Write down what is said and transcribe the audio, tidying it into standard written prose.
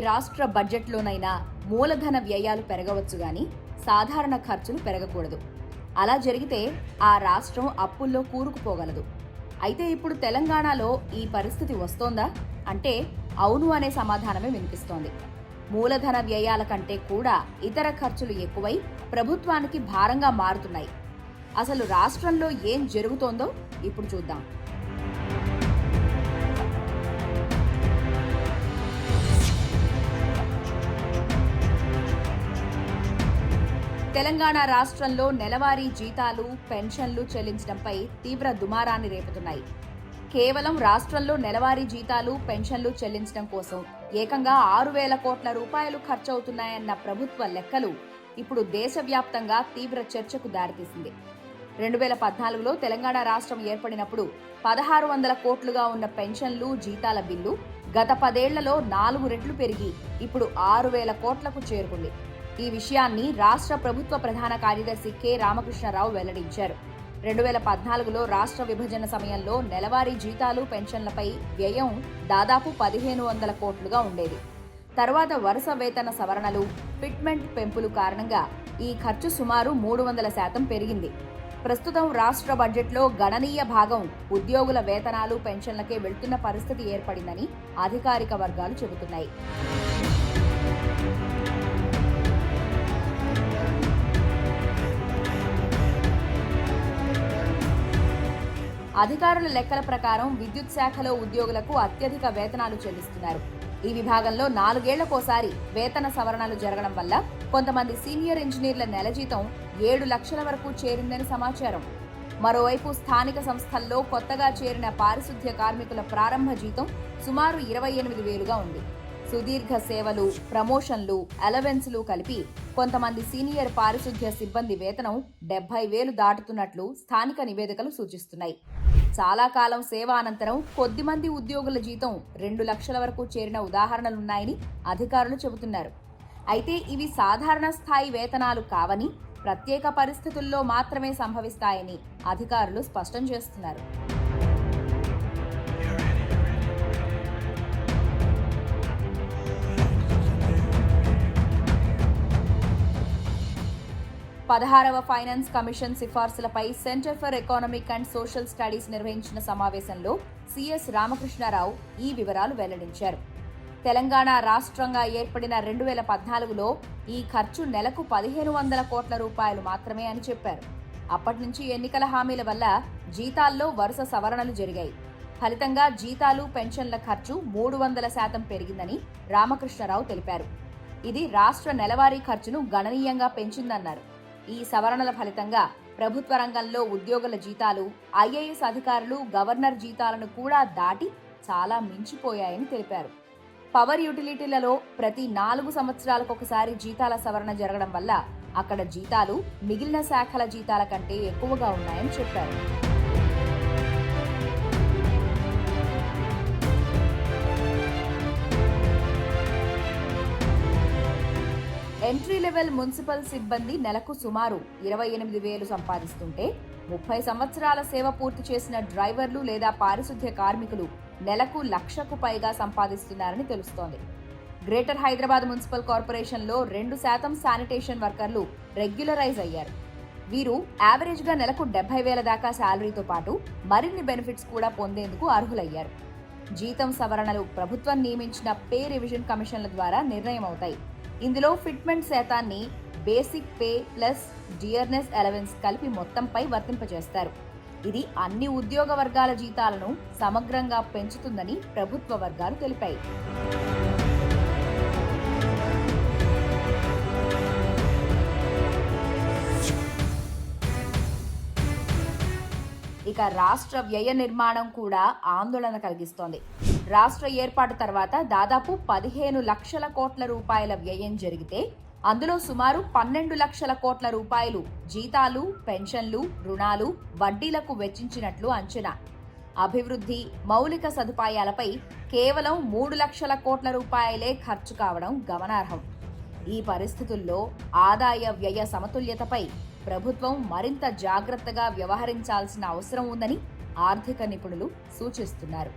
రాష్ట్ర బడ్జెట్లోనైనా మూలధన వ్యయాలు పెరగవచ్చు గాని సాధారణ ఖర్చులు పెరగకూడదు. అలా జరిగితే ఆ రాష్ట్రం అప్పుల్లో కూరుకుపోగలదు. అయితే ఇప్పుడు తెలంగాణలో ఈ పరిస్థితి వస్తోందా అంటే అవును అనే సమాధానమే వినిపిస్తోంది. మూలధన వ్యయాల కంటే కూడా ఇతర ఖర్చులు ఎక్కువై ప్రభుత్వానికి భారంగా మారుతున్నాయి. అసలు రాష్ట్రంలో ఏం జరుగుతోందో ఇప్పుడు చూద్దాం. తెలంగాణ రాష్ట్రంలో నెలవారీ జీతాలు, పెన్షన్లు చెల్లించడంపై తీవ్ర దుమారాన్ని రేపుతున్నాయి. కేవలం రాష్ట్రంలో నెలవారీ జీతాలు, పెన్షన్లు చెల్లించడం కోసం ఏకంగా 6,000 కోట్ల రూపాయలు ఖర్చవుతున్నాయన్న ప్రభుత్వ లెక్కలు ఇప్పుడు దేశవ్యాప్తంగా తీవ్ర చర్చకు దారితీసింది. 2014లో తెలంగాణ రాష్ట్రం ఏర్పడినప్పుడు 1,600 కోట్లుగా ఉన్న పెన్షన్లు, జీతాల బిల్లు గత 10 ఏళ్లలో 4 రెట్లు పెరిగి ఇప్పుడు 6,000 కోట్లకు చేరుకుంది. ఈ విషయాన్ని రాష్ట్ర ప్రభుత్వ ప్రధాన కార్యదర్శి కె రామకృష్ణారావు వెల్లడించారు. 2014లో రాష్ట్ర విభజన సమయంలో నెలవారీ జీతాలు, పెన్షన్లపై వ్యయం దాదాపు 1,500 కోట్లుగా ఉండేది. తర్వాత వరుస వేతన సవరణలు, ఫిట్మెంట్ పెంపులు కారణంగా ఈ ఖర్చు సుమారు 300% పెరిగింది. ప్రస్తుతం రాష్ట్ర బడ్జెట్లో గణనీయ భాగం ఉద్యోగుల వేతనాలు, పెన్షన్లకే వెళ్తున్న పరిస్థితి ఏర్పడిందని అధికారిక వర్గాలు చెబుతున్నాయి. అధికారుల లెక్కల ప్రకారం విద్యుత్ శాఖలో ఉద్యోగులకు అత్యధిక వేతనాలు చెల్లిస్తున్నారు. ఈ విభాగంలో 4 ఏళ్లకోసారి వేతన సవరణలు జరగడం వల్ల కొంతమంది సీనియర్ ఇంజనీర్ల నెల జీతం 7 లక్షల వరకు చేరిందని సమాచారం. మరోవైపు స్థానిక సంస్థల్లో కొత్తగా చేరిన పారిశుద్ధ్య కార్మికుల ప్రారంభ జీతం సుమారు 28,000గా ఉంది. సుదీర్ఘ సేవలు, ప్రమోషన్లు, అలవెన్స్లు కలిపి కొంతమంది సీనియర్ పారిశుద్ధ్య సిబ్బంది వేతనం 70,000 దాటుతున్నట్లు స్థానిక నివేదికలు సూచిస్తున్నాయి. చాలా కాలం సేవ అనంతరం కొద్దిమంది ఉద్యోగుల జీతం 2 లక్షల వరకు చేరిన ఉదాహరణలున్నాయని అధికారులు చెబుతున్నారు. అయితే ఇవి సాధారణ స్థాయి వేతనాలు కావని, ప్రత్యేక పరిస్థితుల్లో మాత్రమే సంభవిస్తాయని అధికారులు స్పష్టం చేస్తున్నారు. పదహారవ ఫైనాన్స్ కమిషన్ సిఫార్సులపై centre for economic and social studies నిర్వహించిన సమావేశంలో సిఎస్ రామకృష్ణారావు ఈ వివరాలు వెల్లడించారు. తెలంగాణ రాష్ట్రంగా ఏర్పడిన 2014లో ఈ ఖర్చు నెలకు 1,500 కోట్ల రూపాయలు మాత్రమే అని చెప్పారు. అప్పటి నుంచి ఎన్నికల హామీల వల్ల జీతాల్లో వరుస సవరణలు జరిగాయి. ఫలితంగా జీతాలు, పెన్షన్ల ఖర్చు 300% పెరిగిందని రామకృష్ణారావు తెలిపారు. ఇది రాష్ట్ర నెలవారీ ఖర్చును గణనీయంగా పెంచిందన్నారు. ఈ సవరణల ఫలితంగా ప్రభుత్వ రంగంలో ఉద్యోగుల జీతాలు, ఐఏఎస్ అధికారులు, గవర్నర్ జీతాలను కూడా దాటి చాలా మించిపోయాయని తెలిపారు. పవర్ యూటిలిటీలలో ప్రతి 4 సంవత్సరాలకొకసారి జీతాల సవరణ జరగడం వల్ల అక్కడ జీతాలు మిగిలిన శాఖల జీతాల కంటే ఎక్కువగా ఉన్నాయని చెప్పారు. ఎంట్రీ లెవెల్ మున్సిపల్ సిబ్బంది నెలకు సుమారు 28,000 సంపాదిస్తుంటే 30 సంవత్సరాల సేవ పూర్తి చేసిన డ్రైవర్లు లేదా పారిశుద్ధ్య కార్మికులు నెలకు 1,00,000కు పైగా సంపాదిస్తున్నారని తెలుస్తోంది. గ్రేటర్ హైదరాబాద్ మున్సిపల్ కార్పొరేషన్లో 2% శానిటేషన్ వర్కర్లు రెగ్యులరైజ్ అయ్యారు. వీరు యావరేజ్గా నెలకు 70,000 దాకా శాలరీతో పాటు మరిన్ని బెనిఫిట్స్ కూడా పొందేందుకు అర్హులయ్యారు. జీతం సవరణలు ప్రభుత్వం నియమించిన పే రివిజన్ కమిషన్ల ద్వారా నిర్ణయం అవుతాయి. ఇందులో ఫిట్మెంట్ శాతాన్ని basic pay plus dearness allowance కలిపి మొత్తంపై వర్తింపజేస్తారు. ఇది అన్ని ఉద్యోగ వర్గాల జీతాలను సమగ్రంగా పెంచుతుందని ప్రభుత్వ వర్గాలు తెలిపాయి. ఇక రాష్ట్ర వ్యయ నిర్మాణం కూడా ఆందోళన కలిగిస్తోంది. రాష్ట్ర ఏర్పాటు తర్వాత దాదాపు 15 లక్షల కోట్ల రూపాయల వ్యయం జరిగితే అందులో సుమారు 12 లక్షల కోట్ల రూపాయలు జీతాలు, పెన్షన్లు, రుణాలు, వడ్డీలకు వెచ్చించినట్లు అంచనా. అభివృద్ధి, మౌలిక సదుపాయాలపై కేవలం 3 లక్షల కోట్ల రూపాయలే ఖర్చు కావడం గమనార్హం. ఈ పరిస్థితుల్లో ఆదాయ వ్యయ సమతుల్యతపై ప్రభుత్వం మరింత జాగ్రత్తగా వ్యవహరించాల్సిన అవసరం ఉందని ఆర్థిక నిపుణులు సూచిస్తున్నారు.